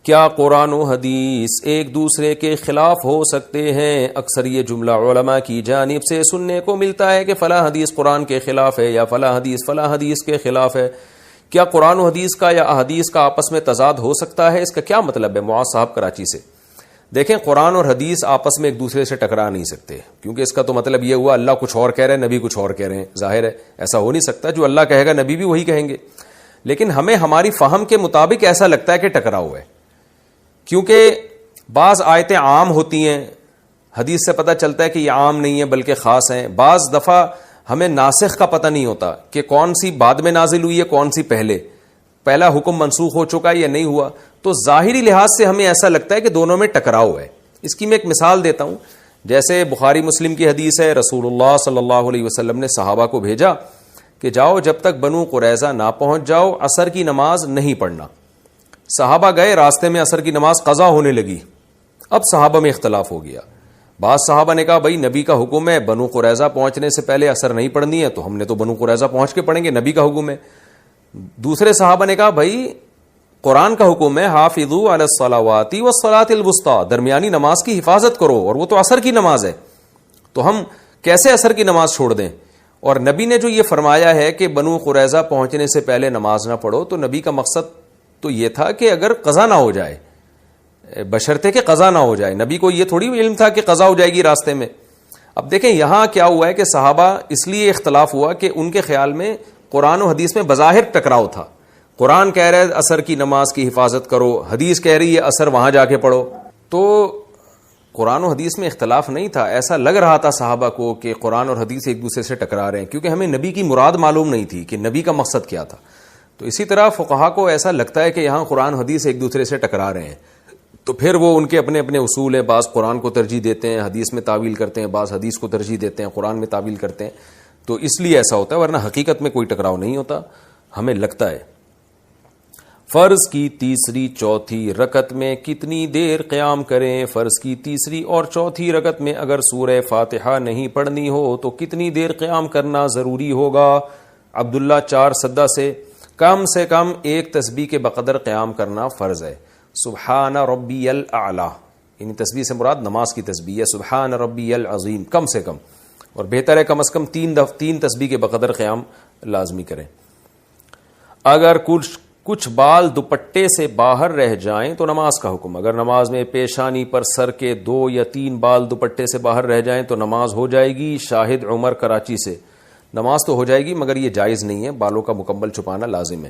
کیا قرآن و حدیث ایک دوسرے کے خلاف ہو سکتے ہیں؟ اکثر یہ جملہ علماء کی جانب سے سننے کو ملتا ہے کہ فلاں حدیث قرآن کے خلاف ہے یا فلاں حدیث کے خلاف ہے۔ کیا قرآن و حدیث کا یا احادیث کا آپس میں تضاد ہو سکتا ہے؟ اس کا کیا مطلب ہے؟ معاذ صاحب کراچی سے۔ دیکھیں، قرآن اور حدیث آپس میں ایک دوسرے سے ٹکرا نہیں سکتے، کیونکہ اس کا تو مطلب یہ ہوا اللہ کچھ اور کہہ رہے ہیں، نبی کچھ اور کہہ رہے ہیں۔ ظاہر ہے ایسا ہو نہیں سکتا، جو اللہ کہے گا نبی بھی وہی کہیں گے۔ لیکن ہمیں ہماری فہم کے مطابق ایسا لگتا ہے کہ ٹکراؤ ہے، کیونکہ بعض آیتیں عام ہوتی ہیں، حدیث سے پتہ چلتا ہے کہ یہ عام نہیں ہے بلکہ خاص ہیں۔ بعض دفعہ ہمیں ناسخ کا پتہ نہیں ہوتا کہ کون سی بعد میں نازل ہوئی ہے، کون سی پہلا حکم منسوخ ہو چکا ہے یا نہیں ہوا، تو ظاہری لحاظ سے ہمیں ایسا لگتا ہے کہ دونوں میں ٹکراؤ ہے۔ اس کی میں ایک مثال دیتا ہوں۔ جیسے بخاری مسلم کی حدیث ہے، رسول اللہ صلی اللہ علیہ وسلم نے صحابہ کو بھیجا کہ جاؤ، جب تک بنو قریظہ نہ پہنچ جاؤ عصر کی نماز نہیں پڑھنا۔ صحابہ گئے، راستے میں عصر کی نماز قضا ہونے لگی۔ اب صحابہ میں اختلاف ہو گیا۔ بعض صحابہ نے کہا بھائی نبی کا حکم ہے بنو قریظہ پہنچنے سے پہلے عصر نہیں پڑھنی ہے، تو ہم نے تو بنو قریظہ پہنچ کے پڑھیں گے، نبی کا حکم ہے۔ دوسرے صحابہ نے کہا بھائی قرآن کا حکم ہے حافظوا علی الصلوات والصلاۃ الوسطی، درمیانی نماز کی حفاظت کرو، اور وہ تو عصر کی نماز ہے، تو ہم کیسے عصر کی نماز چھوڑ دیں؟ اور نبی نے جو یہ فرمایا ہے کہ بنو قریظہ پہنچنے سے پہلے نماز نہ پڑھو، تو نبی کا مقصد تو یہ تھا کہ اگر قضا نہ ہو جائے، بشرطے کہ قضا نہ ہو جائے۔ نبی کو یہ تھوڑی علم تھا کہ قضا ہو جائے گی راستے میں۔ اب دیکھیں یہاں کیا ہوا ہے کہ صحابہ اس لیے اختلاف ہوا کہ ان کے خیال میں قرآن و حدیث میں بظاہر ٹکراؤ تھا۔ قرآن کہہ رہا ہے عصر کی نماز کی حفاظت کرو، حدیث کہہ رہی ہے عصر وہاں جا کے پڑھو، تو قرآن و حدیث میں اختلاف نہیں تھا۔ ایسا لگ رہا تھا صحابہ کو کہ قرآن اور حدیث ایک دوسرے سے ٹکرا رہے ہیں، کیونکہ ہمیں نبی کی مراد معلوم نہیں تھی کہ نبی کا مقصد کیا تھا۔ تو اسی طرح فقہا کو ایسا لگتا ہے کہ یہاں قرآن حدیث ایک دوسرے سے ٹکرا رہے ہیں، تو پھر وہ ان کے اپنے اپنے اصول ہیں، بعض قرآن کو ترجیح دیتے ہیں، حدیث میں تعویل کرتے ہیں، بعض حدیث کو ترجیح دیتے ہیں، قرآن میں تعویل کرتے ہیں، تو اس لیے ایسا ہوتا ہے، ورنہ حقیقت میں کوئی ٹکراؤ نہیں ہوتا، ہمیں لگتا ہے۔ فرض کی تیسری چوتھی رکعت میں کتنی دیر قیام کریں؟ فرض کی تیسری اور چوتھی رکعت میں اگر سورہ فاتحہ نہیں پڑھنی ہو تو کتنی دیر قیام کرنا ضروری ہوگا؟ عبداللہ 4 سدہ سے کم ایک تسبیح کے بقدر قیام کرنا فرض ہے۔ سبحان ربی الاعلی، یعنی تسبیح سے مراد نماز کی تسبیح ہے، سبحان ربی العظیم کم سے کم، اور بہتر ہے کم از کم 3 تسبیح کے بقدر قیام لازمی کریں۔ اگر کچھ بال دوپٹے سے باہر رہ جائیں تو نماز کا حکم۔ اگر نماز میں پیشانی پر سر کے 2 یا 3 بال دوپٹے سے باہر رہ جائیں تو نماز ہو جائے گی۔ شاہد عمر کراچی سے، نماز تو ہو جائے گی مگر یہ جائز نہیں ہے، بالوں کا مکمل چھپانا لازم ہے۔